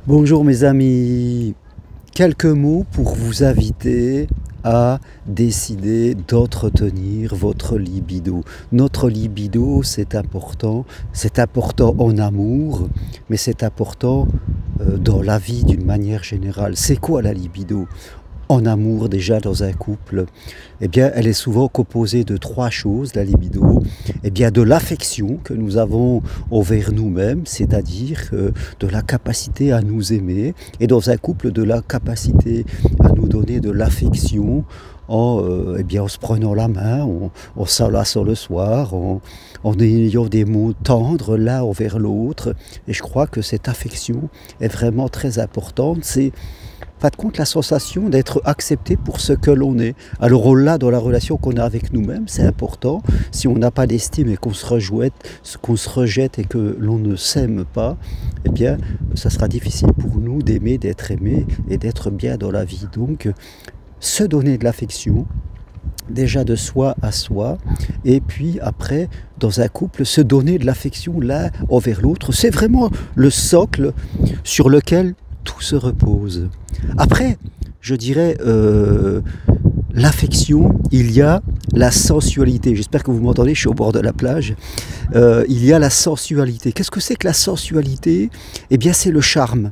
Bonjour mes amis, quelques mots pour vous inviter à décider d'entretenir votre libido. Notre libido, c'est important en amour, mais c'est important dans la vie d'une manière générale. C'est quoi la libido? En amour, déjà dans un couple, eh bien, elle est souvent composée de trois choses, la libido. Eh bien, de l'affection que nous avons envers nous-mêmes, c'est-à-dire de la capacité à nous aimer, et dans un couple, de la capacité à nous donner de l'affection eh bien, en se prenant la main, en s'enlaçant le soir, en ayant des mots tendres l'un envers l'autre. Et je crois que cette affection est vraiment très importante. C'est en fin de compte la sensation d'être accepté pour ce que l'on est. Alors là, dans la relation qu'on a avec nous-mêmes, c'est important. Si on n'a pas d'estime et qu'on se rejette et que l'on ne s'aime pas, eh bien, ça sera difficile pour nous d'aimer, d'être aimé et d'être bien dans la vie. Donc, se donner de l'affection, déjà de soi à soi, et puis après, dans un couple, se donner de l'affection l'un envers l'autre, c'est vraiment le socle sur lequel tout se repose. Après, je dirais, l'affection, il y a la sensualité. J'espère que vous m'entendez, je suis au bord de la plage. Il y a la sensualité. Qu'est-ce que c'est que la sensualité? Eh bien, c'est le charme.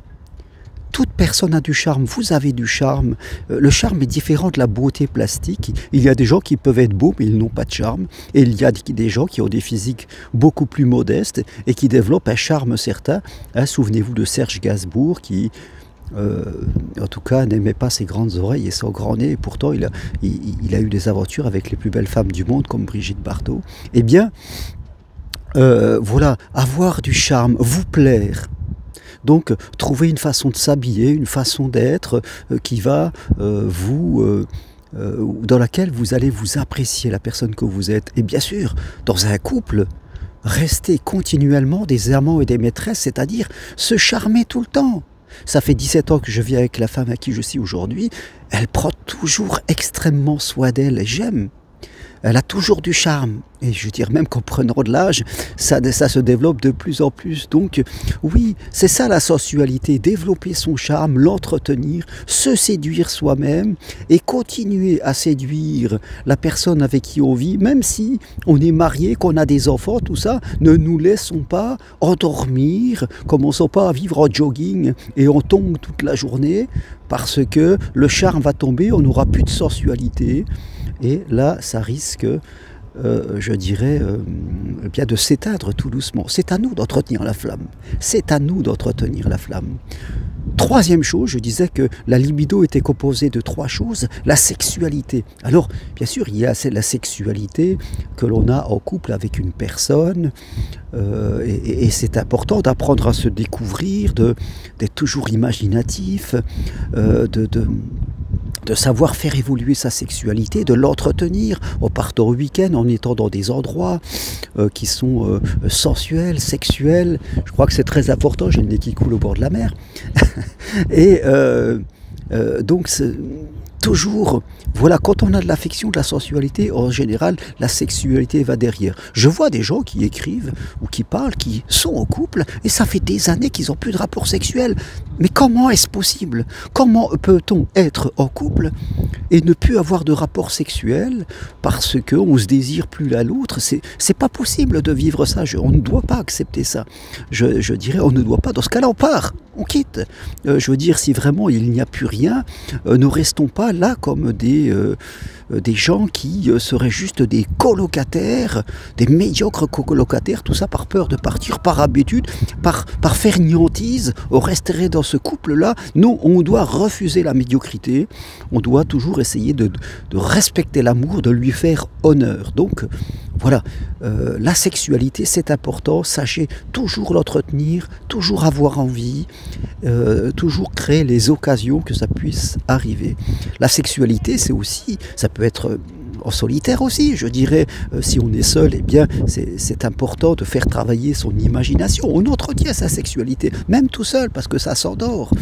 Toute personne a du charme, vous avez du charme. Le charme est différent de la beauté plastique. Il y a des gens qui peuvent être beaux mais ils n'ont pas de charme. Et il y a des gens qui ont des physiques beaucoup plus modestes et qui développent un charme certain. Hein, souvenez-vous de Serge Gainsbourg qui, en tout cas, n'aimait pas ses grandes oreilles et son grand nez. Et pourtant, il a eu des aventures avec les plus belles femmes du monde comme Brigitte Bardot. Eh bien, voilà, avoir du charme, vous plaire. Donc, trouver une façon de s'habiller, une façon d'être qui va dans laquelle vous allez vous apprécier la personne que vous êtes. Et bien sûr, dans un couple, rester continuellement des amants et des maîtresses, c'est-à-dire se charmer tout le temps. Ça fait 17 ans que je vis avec la femme à qui je suis aujourd'hui. Elle prend toujours extrêmement soin d'elle et j'aime. Elle a toujours du charme. Et je veux dire, même qu'en prenant de l'âge, ça se développe de plus en plus. Donc, oui, c'est ça la sensualité, développer son charme, l'entretenir, se séduire soi-même et continuer à séduire la personne avec qui on vit, même si on est marié, qu'on a des enfants, tout ça, ne nous laissons pas endormir, commençons pas à vivre en jogging et on tombe toute la journée parce que le charme va tomber, on n'aura plus de sensualité. Et là, ça risque, je dirais, bien de s'éteindre tout doucement. C'est à nous d'entretenir la flamme. C'est à nous d'entretenir la flamme. Troisième chose, je disais que la libido était composée de trois choses. La sexualité. Alors, bien sûr, il y a la sexualité que l'on a en couple avec une personne. Et c'est important d'apprendre à se découvrir, d'être toujours imaginatif, de savoir faire évoluer sa sexualité, de l'entretenir en partant au week-end, en étant dans des endroits qui sont sensuels, sexuels. Je crois que c'est très important, j'ai le nez qui coule au bord de la mer. Et donc, toujours, voilà, quand on a de l'affection, de la sensualité, en général, la sexualité va derrière. Je vois des gens qui écrivent ou qui parlent, qui sont en couple, et ça fait des années qu'ils n'ont plus de rapport sexuel. Mais comment est-ce possible? Comment peut-on être en couple et ne plus avoir de rapport sexuel parce qu'on se désire plus l'un l'autre? C'est pas possible de vivre ça. On ne doit pas accepter ça. Je dirais, on ne doit pas. Dans ce cas-là, on part, on quitte. Je veux dire, si vraiment il n'y a plus rien, ne restons pas là comme des gens qui seraient juste des colocataires, des médiocres colocataires, tout ça par peur de partir, par habitude, par fainéantise, on resterait dans ce couple-là. Non, on doit refuser la médiocrité, on doit toujours essayer de respecter l'amour, de lui faire honneur. Donc, voilà, la sexualité, c'est important, sachez toujours l'entretenir, toujours avoir envie, toujours créer les occasions que ça puisse arriver. La sexualité, c'est aussi, ça peut être en solitaire aussi, je dirais, si on est seul, eh bien, c'est important de faire travailler son imagination. On entretient sa sexualité, même tout seul, parce que ça s'endort.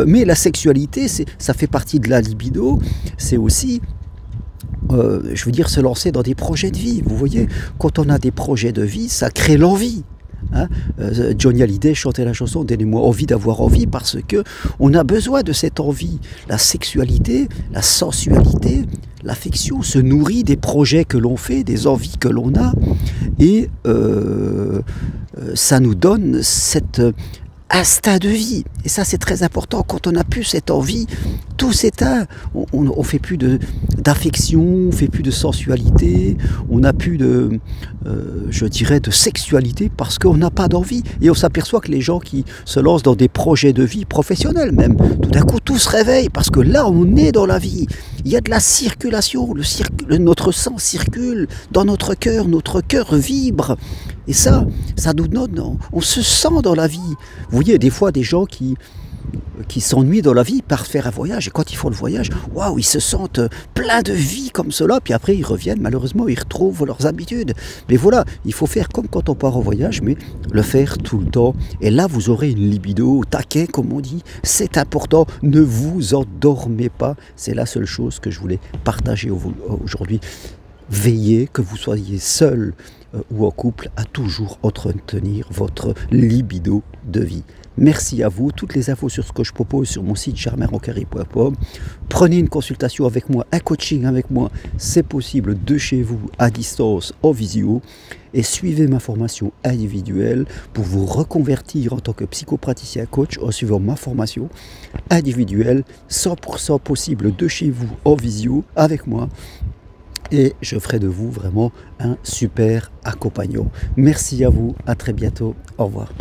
Mais la sexualité, ça fait partie de la libido, c'est aussi je veux dire, se lancer dans des projets de vie. Vous voyez, quand on a des projets de vie, ça crée l'envie. Hein. Johnny Hallyday chantait la chanson « Donnez-moi envie d'avoir envie » parce que on a besoin de cette envie. La sexualité, la sensualité, l'affection se nourrit des projets que l'on fait, des envies que l'on a, et ça nous donne cet instinct de vie. Et ça, c'est très important. Quand on n'a plus cette envie, tout s'éteint. On ne fait plus d'affection, on ne fait plus de sensualité, on n'a plus de, je dirais, de sexualité parce qu'on n'a pas d'envie. Et on s'aperçoit que les gens qui se lancent dans des projets de vie professionnels même, tout d'un coup, tout se réveille parce que là, on est dans la vie. Il y a de la circulation, notre sang circule dans notre cœur vibre. Et ça nous donne, on se sent dans la vie. Vous voyez, des fois, des gens qui s'ennuient dans la vie par faire un voyage, et quand ils font le voyage, waouh, ils se sentent plein de vie comme cela, puis après ils reviennent, malheureusement, ils retrouvent leurs habitudes. Mais voilà, il faut faire comme quand on part en voyage, mais le faire tout le temps. Et là, vous aurez une libido au taquet, comme on dit. C'est important, ne vous endormez pas. C'est la seule chose que je voulais partager aujourd'hui. Veillez, que vous soyez seul ou en couple, à toujours entretenir votre libido de vie. Merci à vous. Toutes les infos sur ce que je propose sur mon site germainroncari.com. Prenez une consultation avec moi, un coaching avec moi. C'est possible de chez vous, à distance, en visio. Et suivez ma formation individuelle pour vous reconvertir en tant que psychopraticien coach en suivant ma formation individuelle, 100% possible de chez vous, en visio, avec moi. Et je ferai de vous vraiment un super accompagnant. Merci à vous, à très bientôt, au revoir.